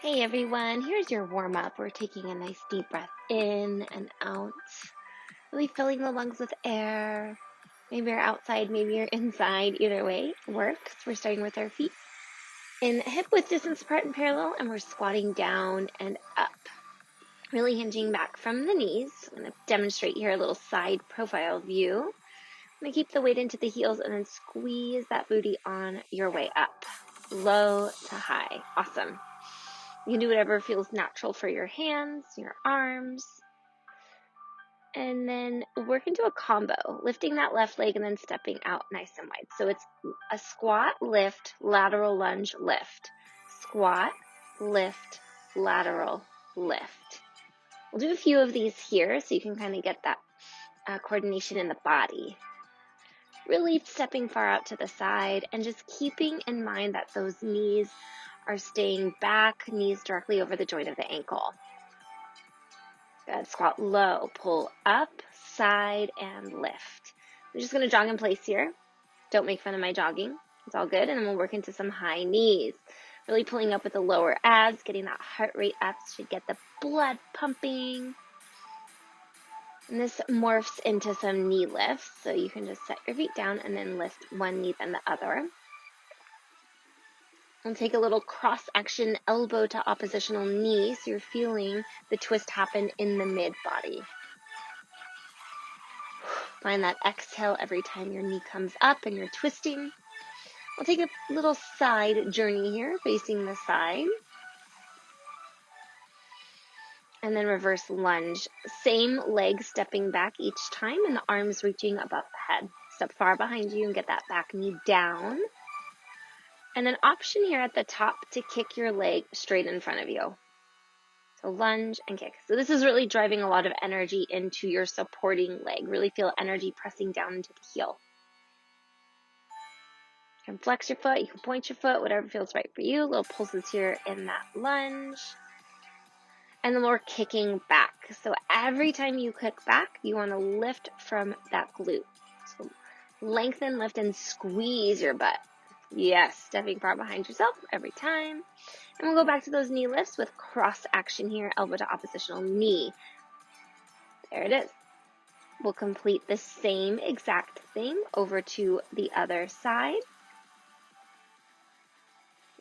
Hey everyone, here's your warm up. We're taking a nice deep breath in and out, really filling the lungs with air. Maybe you're outside, maybe you're inside. Either way works. We're starting with our feet in hip width distance apart and parallel, and we're squatting down and up, really hinging back from the knees. I'm going to demonstrate here a little side profile view. I'm going to keep the weight into the heels and then squeeze that booty on your way up, low to high. Awesome. You can do whatever feels natural for your hands, your arms. And then work into a combo, lifting that left leg and then stepping out nice and wide. So it's a squat, lift, lateral lunge, lift. Squat, lift, lateral, lift. We'll do a few of these here so you can kind of get that coordination in the body. Really stepping far out to the side and just keeping in mind that those knees are staying back, knees directly over the joint of the ankle. Good. Squat low, pull up, side, and lift. I'm just going to jog in place here. Don't make fun of my jogging. It's all good. And then we'll work into some high knees. Really pulling up with the lower abs, getting that heart rate up should get the blood pumping. And this morphs into some knee lifts. So you can just set your feet down and then lift one knee then the other. And take a little cross action elbow to oppositional knee so you're feeling the twist happen in the mid body. Find that exhale every time your knee comes up and you're twisting. We'll take a little side journey here, facing the side. And then reverse lunge. Same leg stepping back each time and the arms reaching above the head. Step far behind you and get that back knee down. And an option here at the top to kick your leg straight in front of you. So lunge and kick. So this is really driving a lot of energy into your supporting leg. Really feel energy pressing down into the heel. You can flex your foot, you can point your foot, whatever feels right for you. Little pulses here in that lunge. And then we're kicking back. So every time you kick back, you want to lift from that glute. So lengthen, lift, and squeeze your butt. Yes, stepping far behind yourself every time. And we'll go back to those knee lifts with cross action here, elbow to oppositional knee. There it is. We'll complete the same exact thing over to the other side.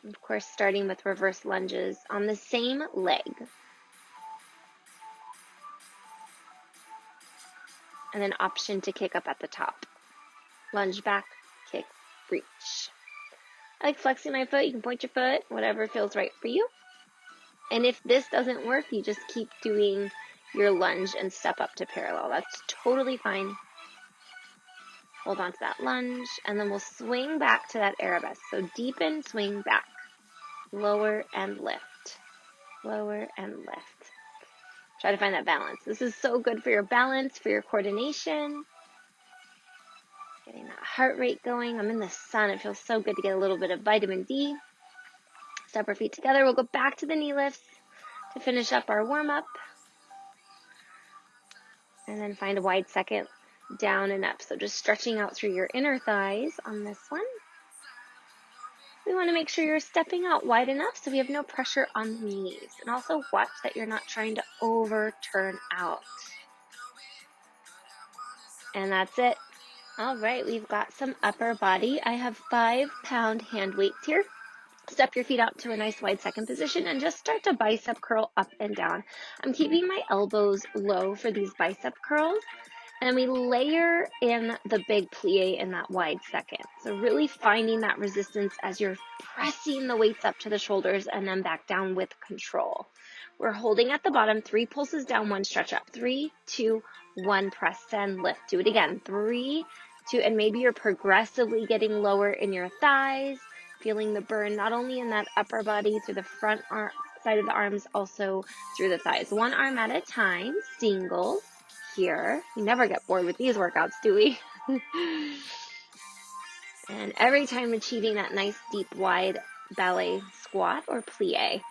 Of course, starting with reverse lunges on the same leg. And then option to kick up at the top. Lunge back, kick, reach. I like flexing my foot. You can point your foot, whatever feels right for you. And if this doesn't work, you just keep doing your lunge and step up to parallel. That's totally fine. Hold on to that lunge, and then we'll swing back to that arabesque. So deepen, swing back. Lower and lift. Lower and lift. Try to find that balance. This is so good for your balance, for your coordination. Getting that heart rate going. I'm in the sun. It feels so good to get a little bit of vitamin D. Step our feet together. We'll go back to the knee lifts to finish up our warm-up. And then find a wide second down and up. So just stretching out through your inner thighs on this one. We want to make sure you're stepping out wide enough so we have no pressure on the knees. And also watch that you're not trying to overturn out. And that's it. All right, we've got some upper body. I have 5-pound hand weights here. Step your feet out to a nice wide second position and just start to bicep curl up and down. I'm keeping my elbows low for these bicep curls. And we layer in the big plie in that wide second. So really finding that resistance as you're pressing the weights up to the shoulders and then back down with control. We're holding at the bottom, 3 pulses down, 1 stretch up. 3, 2, 1, press and lift. Do it again. 3, 2, and maybe you're progressively getting lower in your thighs, feeling the burn not only in that upper body through the front side of the arms, also through the thighs. 1 arm at a time, singles. Here. We never get bored with these workouts, do we? And every time achieving that nice deep wide ballet squat or plie.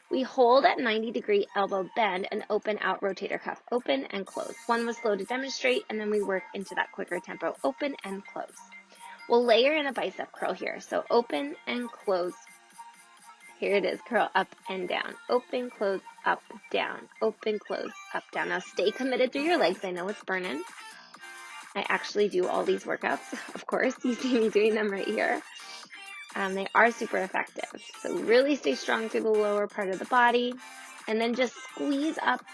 We hold at 90-degree elbow bend and open out rotator cuff. Open and close. 1 was slow to demonstrate, and then we work into that quicker tempo. Open and close. We'll layer in a bicep curl here. So open and close. Here it is. Curl up and down. Open, close, up, down. Open, close, up, down. Now stay committed through your legs. I know it's burning. I actually do all these workouts, of course. You see me doing them right here. They are super effective. So really stay strong through the lower part of the body. And then just squeeze up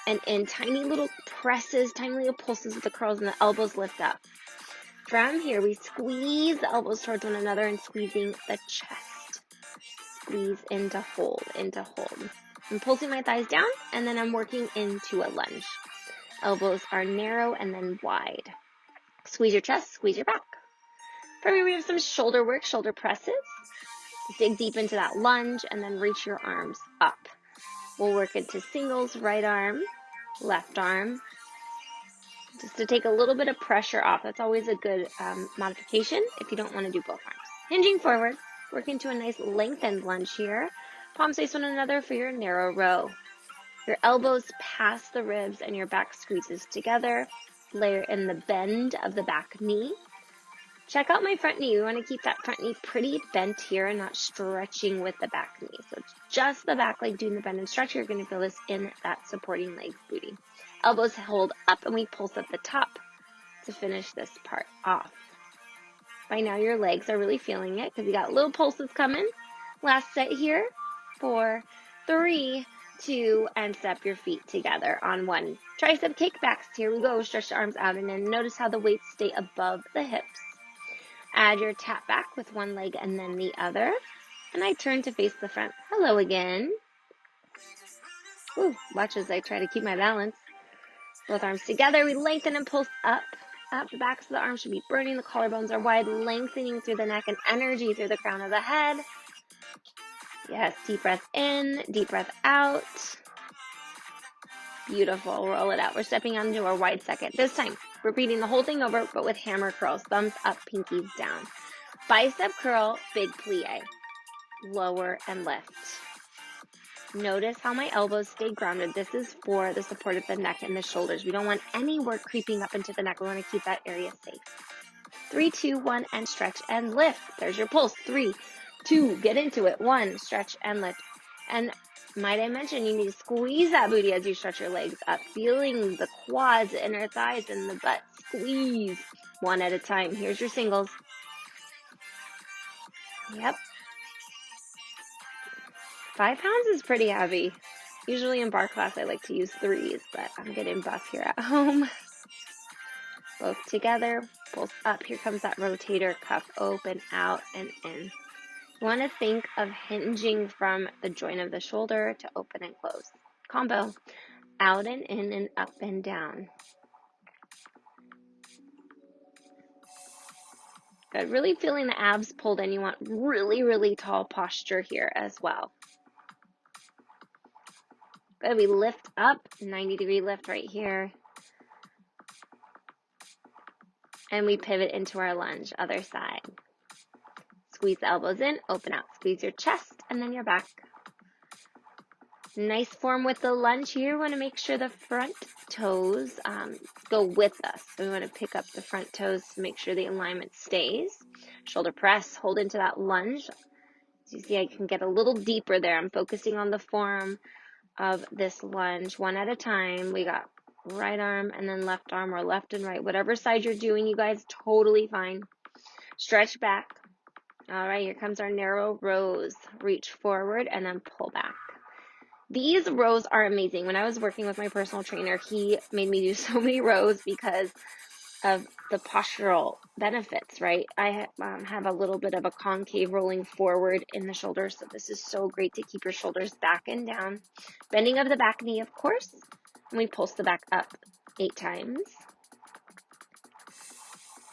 and in tiny little presses, tiny little pulses with the curls, and the elbows lift up. From here, we squeeze the elbows towards one another and squeezing the chest. Squeeze into hold, into hold. I'm pulsing my thighs down, and then I'm working into a lunge. Elbows are narrow and then wide. Squeeze your chest, squeeze your back. From here, we have some shoulder work, shoulder presses. Dig deep into that lunge, and then reach your arms up. We'll work into singles, right arm, left arm, just to take a little bit of pressure off. That's always a good modification if you don't want to do both arms. Hinging forward, work into a nice lengthened lunge here. Palms face one another for your narrow row. Your elbows pass the ribs and your back squeezes together. Layer in the bend of the back knee. Check out my front knee. We want to keep that front knee pretty bent here and not stretching with the back knee. So it's just the back leg doing the bend and stretch. You're going to feel this in that supporting leg booty. Elbows hold up and we pulse at the top to finish this part off. By now your legs are really feeling it because you got little pulses coming. Last set here. 4, 3, 2, and step your feet together on 1. Tricep kickbacks. Here we go. Stretch the arms out and in. Notice how the weights stay above the hips. Add your tap back with one leg and then the other. And I turn to face the front. Hello again. Ooh, watch as I try to keep my balance. Both arms together. We lengthen and pulse up. Up. The backs of the arms should be burning. The collarbones are wide, lengthening through the neck and energy through the crown of the head. Yes, deep breath in, deep breath out. Beautiful. Roll it out. We're stepping onto our wide second. This time, repeating the whole thing over, but with hammer curls. Thumbs up, pinkies down. Bicep curl, big plie. Lower and lift. Notice how my elbows stay grounded. This is for the support of the neck and the shoulders. We don't want any work creeping up into the neck. We want to keep that area safe. 3, 2, 1, and stretch and lift. There's your pulse. 3, 2, get into it. 1, stretch and lift. And might I mention, you need to squeeze that booty as you stretch your legs up, feeling the quads, the inner thighs, and the butt. Squeeze 1 at a time. Here's your singles. Yep. 5 pounds is pretty heavy. Usually in bar class, I like to use 3s, but I'm getting buff here at home. Both together, pulse up. Here comes that rotator cuff, open, out, and in. You want to think of hinging from the joint of the shoulder to open and close. Combo, out and in and up and down. Good. Really feeling the abs pulled in. You want really, really tall posture here as well. Good. We lift up, 90-degree lift right here. And we pivot into our lunge, other side. Squeeze the elbows in, open out. Squeeze your chest and then your back. Nice form with the lunge here. We want to make sure the front toes go with us. So we want to pick up the front toes to make sure the alignment stays. Shoulder press, hold into that lunge. As you see, I can get a little deeper there. I'm focusing on the form of this lunge, 1 at a time. We got right arm and then left arm, or left and right. Whatever side you're doing, you guys, totally fine. Stretch back. All right, here comes our narrow rows. Reach forward and then pull back. These rows are amazing. When I was working with my personal trainer, he made me do so many rows because of the postural benefits, right? I have a little bit of a concave rolling forward in the shoulders, so this is so great to keep your shoulders back and down. Bending of the back knee, of course, and we pulse the back up 8 times.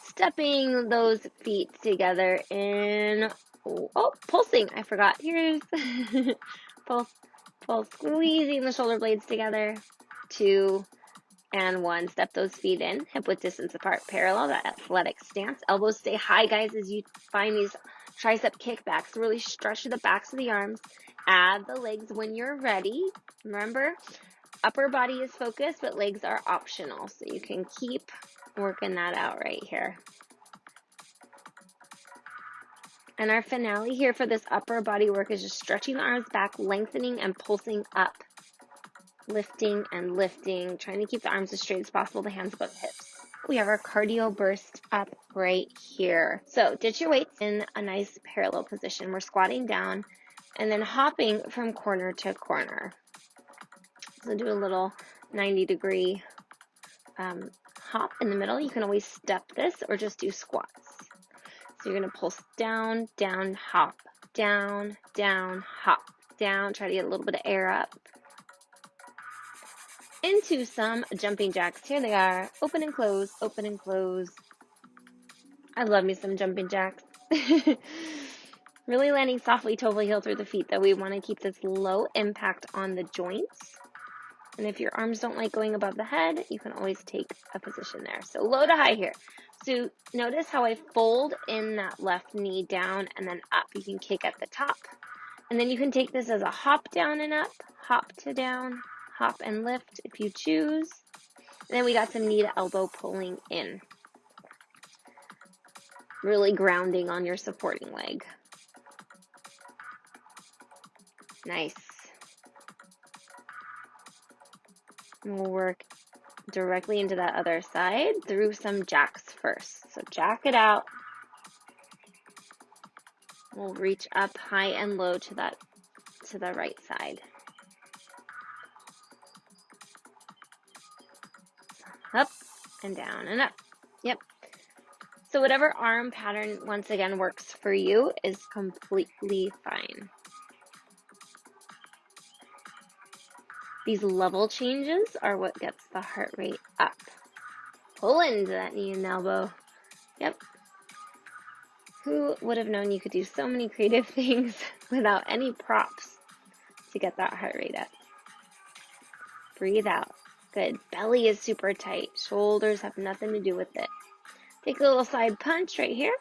Stepping those feet together in, pulsing, I forgot. Here's pulse, squeezing the shoulder blades together, 2 and 1. Step those feet in, hip width distance apart, parallel, that athletic stance. Elbows stay high, guys, as you find these tricep kickbacks. Really stretch the backs of the arms. Add the legs when you're ready. Remember, upper body is focused, but legs are optional, so you can keep working that out right here. And our finale here for this upper body work is just stretching the arms back, lengthening and pulsing up. Lifting and lifting, trying to keep the arms as straight as possible, the hands above hips. We have our cardio burst up right here. So ditch your weights in a nice parallel position. We're squatting down and then hopping from corner to corner. So do a little 90-degree hop in the middle. You can always step this or just do squats. So you're going to pulse down, down, hop, down, down, hop, down. Try to get a little bit of air up. Into some jumping jacks. Here they are. Open and close, open and close. I love me some jumping jacks. Really landing softly toe heel through the feet, though. We want to keep this low impact on the joints. And if your arms don't like going above the head, you can always take a position there. So low to high here. So notice how I fold in that left knee down and then up. You can kick at the top. And then you can take this as a hop down and up, hop to down, hop and lift if you choose. And then we got some knee to elbow pulling in. Really grounding on your supporting leg. Nice. And we'll work directly into that other side through some jacks first. So jack it out. We'll reach up high and low to the right side. Up and down and up. Yep. So whatever arm pattern, once again, works for you is completely fine. These level changes are what gets the heart rate up. Pull into that knee and elbow. Yep. Who would have known you could do so many creative things without any props to get that heart rate up? Breathe out. Good. Belly is super tight. Shoulders have nothing to do with it. Take a little side punch right here.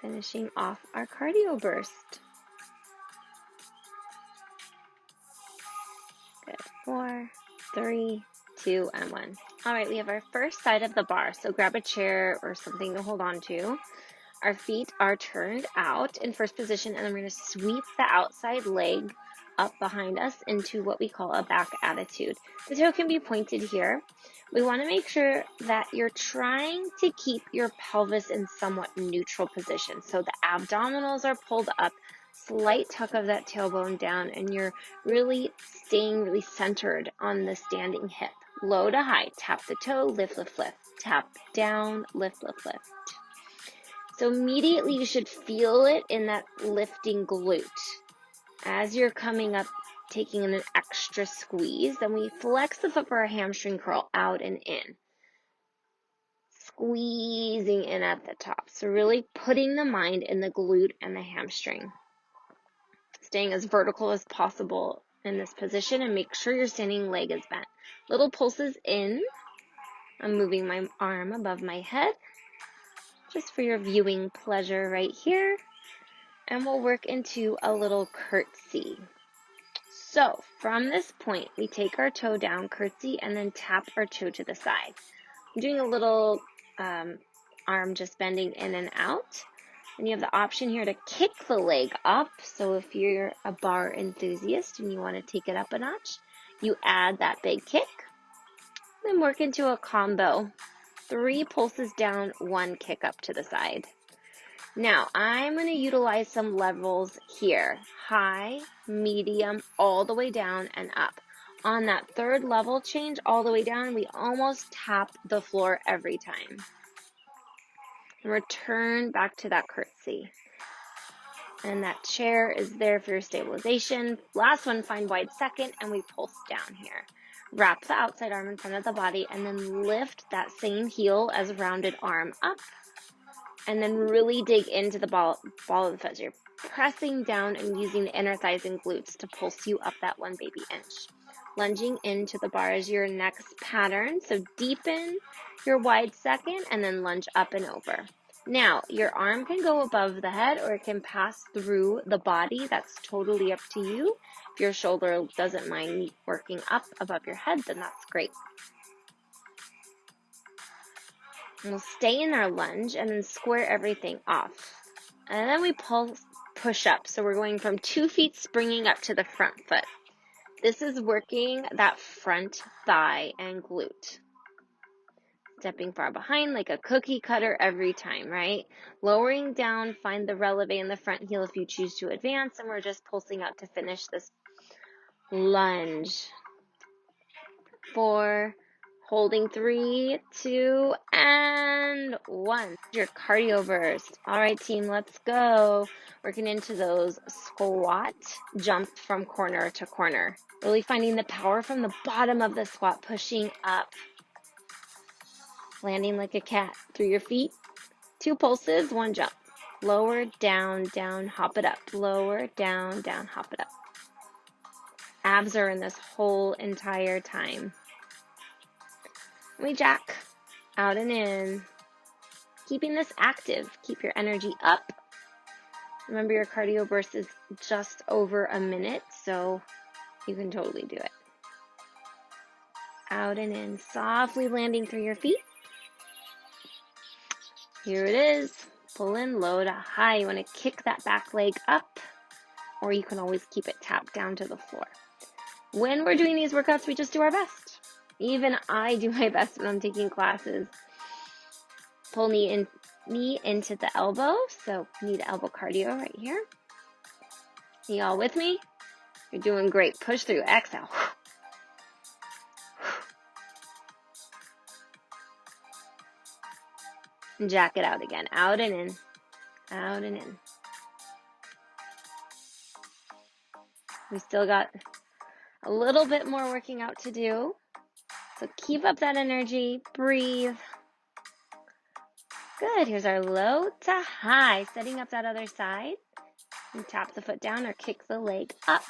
Finishing off our cardio burst. Good. 4, 3, 2, and 1. All right, we have our first side of the bar. So grab a chair or something to hold on to. Our feet are turned out in first position, and then we're going to sweep the outside leg up behind us into what we call a back attitude. The toe can be pointed here. We want to make sure that you're trying to keep your pelvis in somewhat neutral position. So the abdominals are pulled up, slight tuck of that tailbone down, and you're really staying really centered on the standing hip. Low to high, tap the toe, lift, lift, lift. Tap down, lift, lift, lift. So immediately you should feel it in that lifting glute. As you're coming up, taking an extra squeeze, then we flex the foot for a hamstring curl out and in. Squeezing in at the top. So really putting the mind in the glute and the hamstring. Staying as vertical as possible in this position and make sure your standing leg is bent. Little pulses in. I'm moving my arm above my head just for your viewing pleasure right here. And we'll work into a little curtsy. So from this point, we take our toe down, curtsy, and then tap our toe to the side. I'm doing a little arm just bending in and out. And you have the option here to kick the leg up. So if you're a bar enthusiast and you want to take it up a notch, you add that big kick. Then work into a combo. 3 pulses down, 1 kick up to the side. Now, I'm going to utilize some levels here. High, medium, all the way down and up. On that third level change, all the way down, we almost tap the floor every time. And return back to that curtsy. And that chair is there for your stabilization. Last one, find wide second, and we pulse down here. Wrap the outside arm in front of the body, and then lift that same heel as a rounded arm up. And then really dig into the ball of the foot. So you're pressing down and using the inner thighs and glutes to pulse you up that 1 baby inch. Lunging into the bar is your next pattern. So deepen your wide second and then lunge up and over. Now, your arm can go above the head or it can pass through the body. That's totally up to you. If your shoulder doesn't mind working up above your head, then that's great. And we'll stay in our lunge and then square everything off. And then we push up. So we're going from 2 feet springing up to the front foot. This is working that front thigh and glute. Stepping far behind like a cookie cutter every time, right? Lowering down, find the releve in the front heel if you choose to advance, and we're just pulsing out to finish this lunge. 4, holding 3, 2, and 1. Your cardio burst. All right, team, let's go. Working into those squat jumps from corner to corner. Really finding the power from the bottom of the squat, pushing up. Landing like a cat through your feet. 2 pulses, 1 jump. Lower, down, down, hop it up. Lower, down, down, hop it up. Abs are in this whole entire time. We jack, out and in. Keeping this active. Keep your energy up. Remember, your cardio burst is just over a minute, so you can totally do it. Out and in, softly landing through your feet. Here it is. Pull in, low to high. You want to kick that back leg up, or you can always keep it tapped down to the floor. When we're doing these workouts, we just do our best. Even I do my best when I'm taking classes. Pull knee into the elbow, so knee to elbow cardio right here. You all with me? You're doing great. Push through, exhale. And jack it out again, out and in, out and in. We still got a little bit more working out to do. So keep up that energy, breathe. Good, here's our low to high, setting up that other side. And tap the foot down or kick the leg up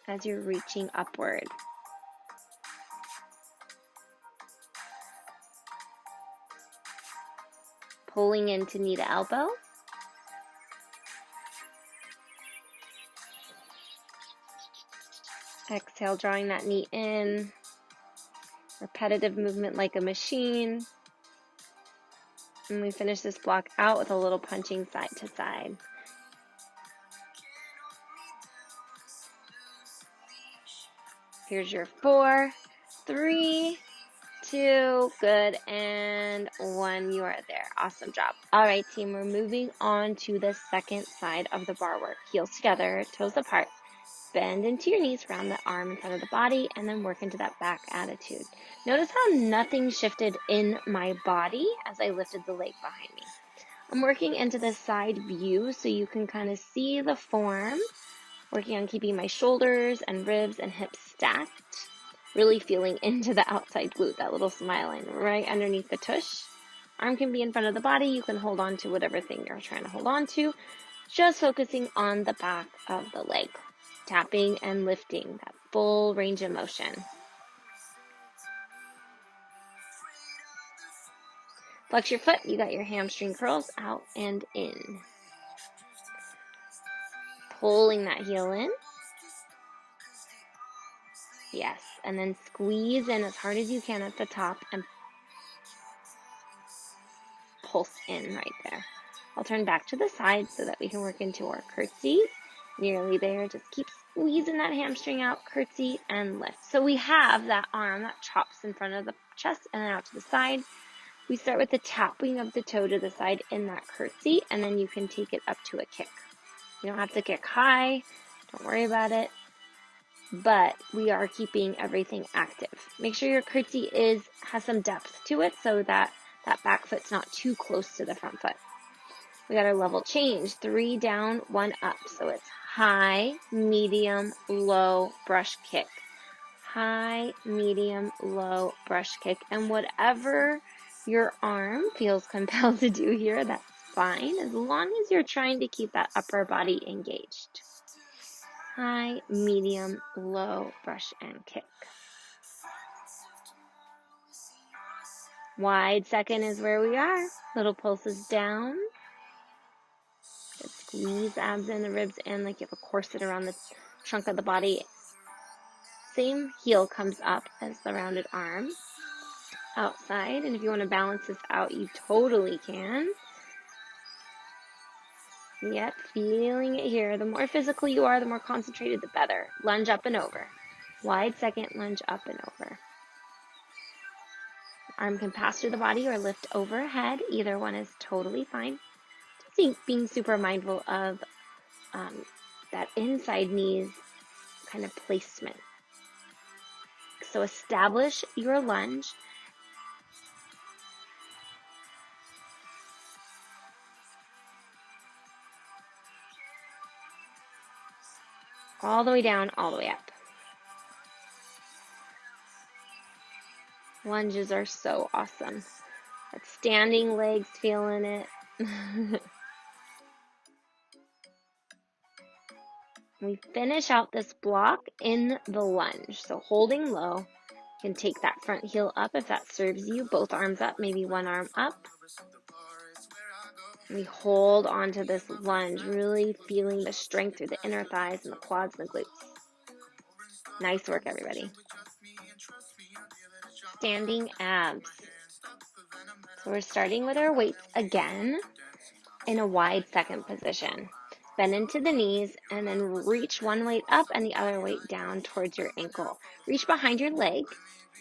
as you're reaching upward. Pulling into knee to elbow. Exhale, drawing that knee in. Repetitive movement like a machine. And we finish this block out with a little punching side to side. Here's your 4, 3, 2, good, and 1. You are there. Awesome job. All right, team, we're moving on to the second side of the bar work. Heels together, toes apart. Bend into your knees, round the arm in front of the body, and then work into that back attitude. Notice how nothing shifted in my body as I lifted the leg behind me. I'm working into the side view so you can kind of see the form. Working on keeping my shoulders and ribs and hips stacked. Really feeling into the outside glute, that little smile line right underneath the tush. Arm can be in front of the body. You can hold on to whatever thing you're trying to hold on to. Just focusing on the back of the leg. Tapping and lifting, that full range of motion. Flex your foot. You got your hamstring curls out and in. Pulling that heel in. Yes, and then squeeze in as hard as you can at the top and pulse in right there. I'll turn back to the side so that we can work into our curtsy. Nearly there. Just keep squeezing that hamstring out, curtsy, and lift. So we have that arm that chops in front of the chest and then out to the side. We start with the tapping of the toe to the side in that curtsy, and then you can take it up to a kick. You don't have to kick high. Don't worry about it. But we are keeping everything active. Make sure your curtsy has some depth to it so that that back foot's not too close to the front foot. We got our level change, 3 down, 1 up. So it's high, medium, low, brush kick. High, medium, low, brush kick. And whatever your arm feels compelled to do here, that's fine, as long as you're trying to keep that upper body engaged. High, medium, low, brush, and kick. Wide second is where we are. Little pulses down. Just squeeze abs in, the ribs in like you have a corset around the trunk of the body. Same heel comes up as the rounded arm. outside. And if you want to balance this out, you totally can. Yep, feeling it here. The more physical you are, the more concentrated, the better. Lunge up and over. Wide second, lunge up and over. Arm can pass through the body or lift overhead. Either one is totally fine. Just being super mindful of that inside knees kind of placement. So establish your lunge. All the way down, all the way up. Lunges are so awesome. That standing legs, feeling it. We finish out this block in the lunge. So holding low, you can take that front heel up if that serves you. Both arms up, maybe one arm up. We hold onto this lunge, really feeling the strength through the inner thighs and the quads and the glutes. Nice work, everybody. Standing abs. So we're starting with our weights again in a wide second position. Bend into the knees and then reach one weight up and the other weight down towards your ankle. Reach behind your leg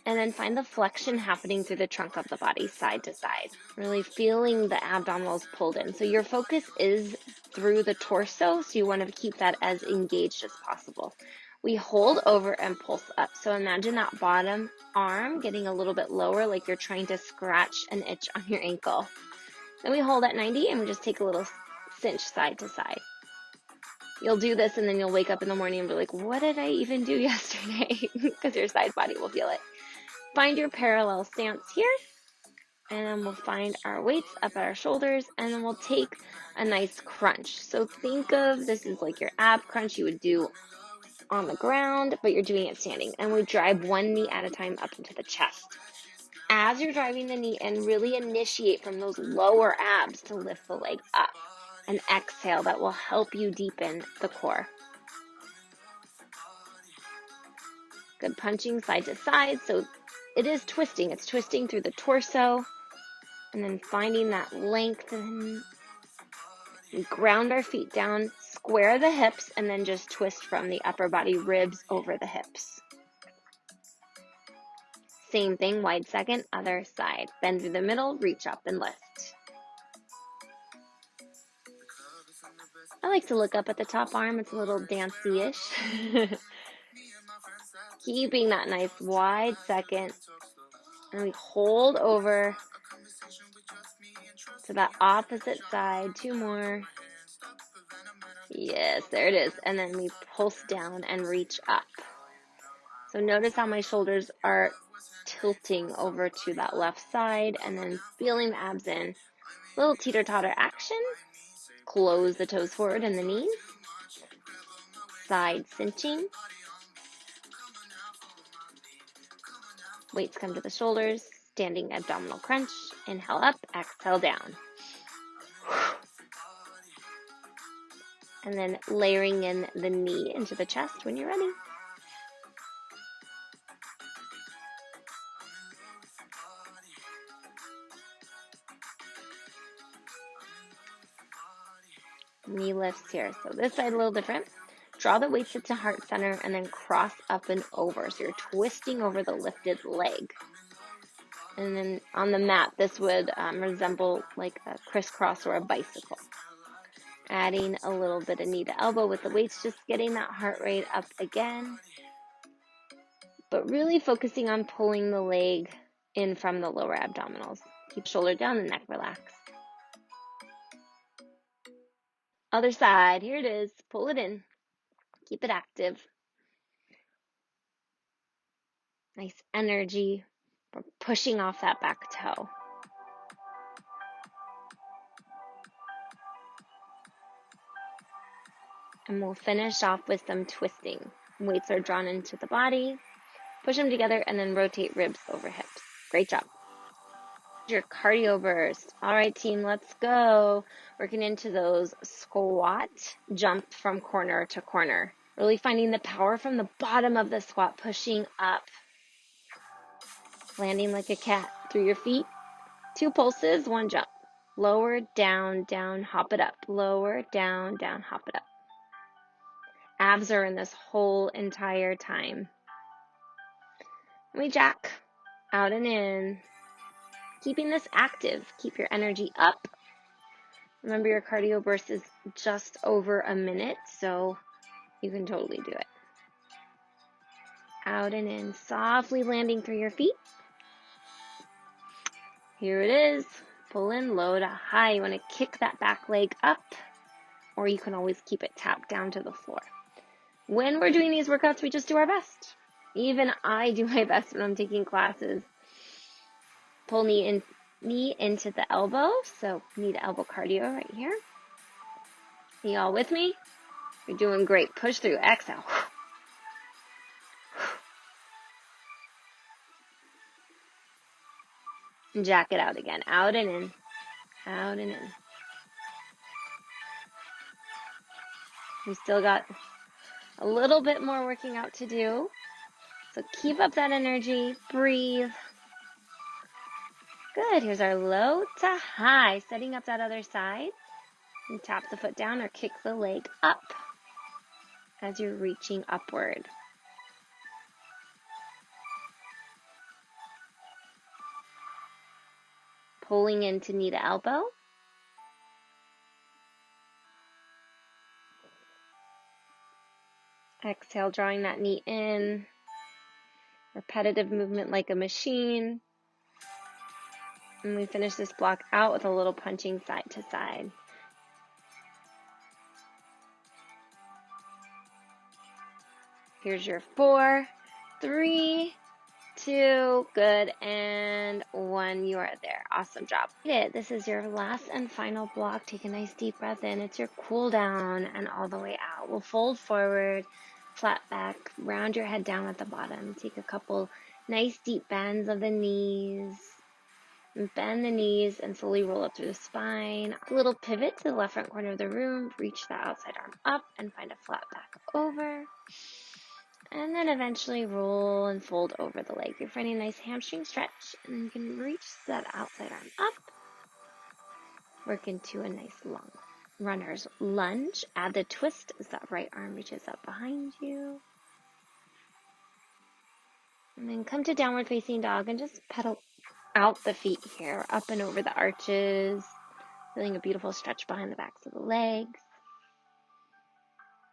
and then find the flexion happening through the trunk of the body, side to side. Really feeling the abdominals pulled in. So your focus is through the torso, so you want to keep that as engaged as possible. We hold over and pulse up. So imagine that bottom arm getting a little bit lower, like you're trying to scratch an itch on your ankle. Then we hold at 90 and we just take a little cinch side to side. You'll do this and then you'll wake up in the morning and be like, what did I even do yesterday? Because your side body will feel it. Find your parallel stance here. And then we'll find our weights up at our shoulders. And then we'll take a nice crunch. So think of this is like your ab crunch you would do on the ground, but you're doing it standing. And we drive one knee at a time up into the chest. As you're driving the knee in, really initiate from those lower abs to lift the leg up. And exhale, that will help you deepen the core. Good punching side to side. So it is twisting. It's twisting through the torso. And then finding that length. And we ground our feet down, square the hips, and then just twist from the upper body, ribs over the hips. Same thing, wide second, other side. Bend through the middle, reach up and lift. I like to look up at the top arm. It's a little dancey-ish. Keeping that nice wide second. And we hold over to that opposite side. Two more. Yes, there it is. And then we pulse down and reach up. So notice how my shoulders are tilting over to that left side and then feeling the abs in. Little teeter-totter action. Close the toes forward and the knees. Side cinching. Weights come to the shoulders. Standing abdominal crunch. Inhale up, exhale down. And then layering in the knee into the chest when you're ready. Knee lifts here. So this side a little different. Draw the weights to heart center and then cross up and over. So you're twisting over the lifted leg. And then on the mat, this would resemble like a crisscross or a bicycle. Adding a little bit of knee to elbow with the weights, just getting that heart rate up again. But really focusing on pulling the leg in from the lower abdominals. Keep shoulder down, the neck relaxed. Other side, here it is. Pull it in. Keep it active. Nice energy. We're pushing off that back toe. And we'll finish off with some twisting. Weights are drawn into the body. Push them together and then rotate ribs over hips. Great job. Your cardio burst. All right, team, let's go. Working into those squat jump from corner to corner. Really finding the power from the bottom of the squat, pushing up. Landing like a cat. through your feet. 2 pulses, 1 jump. Lower, down, down, hop it up. Lower, down, down, hop it up. Abs are in this whole entire time. We jack, out and in. Keeping this active. Keep your energy up. Remember, your cardio burst is just over a minute, so you can totally do it. Out and in, softly landing through your feet. Here it is. Pull in low to high. You want to kick that back leg up, or you can always keep it tapped down to the floor. When we're doing these workouts, we just do our best. Even I do my best when I'm taking classes. Pull knee into the elbow, so knee to elbow cardio right here. Are you all with me? You're doing great. Push through. Exhale. And jack it out again. Out and in. Out and in. We still got a little bit more working out to do. So keep up that energy. Breathe. Good. Here's our low to high. Setting up that other side. And tap the foot down or kick the leg up as you're reaching upward. Pulling into knee to elbow. Exhale, drawing that knee in. Repetitive movement like a machine. And we finish this block out with a little punching side to side. Here's your 4, 3, 2, good, and 1. You are there. Awesome job. This is your last and final block. Take a nice deep breath in. It's your cool down and all the way out. We'll fold forward, flat back, round your head down at the bottom. Take a couple nice deep bends of the knees. Bend the knees and slowly roll up through the spine. A little pivot to the left front corner of the room. Reach the outside arm up and find a flat back over. And then eventually roll and fold over the leg. You're finding a nice hamstring stretch, and you can reach that outside arm up. Work into a nice long runner's lunge. Add the twist as that right arm reaches up behind you. And then come to downward facing dog and just pedal out the feet here, up and over the arches. Feeling a beautiful stretch behind the backs of the legs.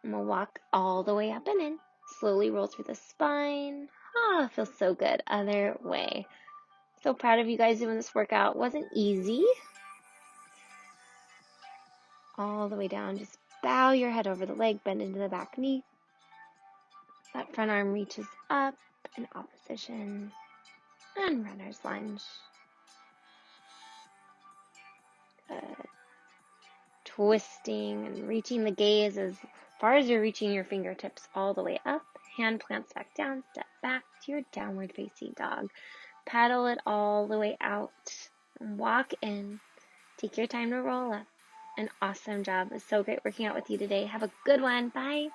And we'll walk all the way up and in. Slowly roll through the spine. Ah, feels so good. Other way. So proud of you guys doing this workout. It wasn't easy. All the way down. Just bow your head over the leg. Bend into the back knee. That front arm reaches up in opposition. And runner's lunge. Good. Twisting and reaching the gaze as far as you're reaching your fingertips all the way up. Hand plants back down. Step back to your downward facing dog. Paddle it all the way out. And walk in. Take your time to roll up. An awesome job. It was so great working out with you today. Have a good one. Bye.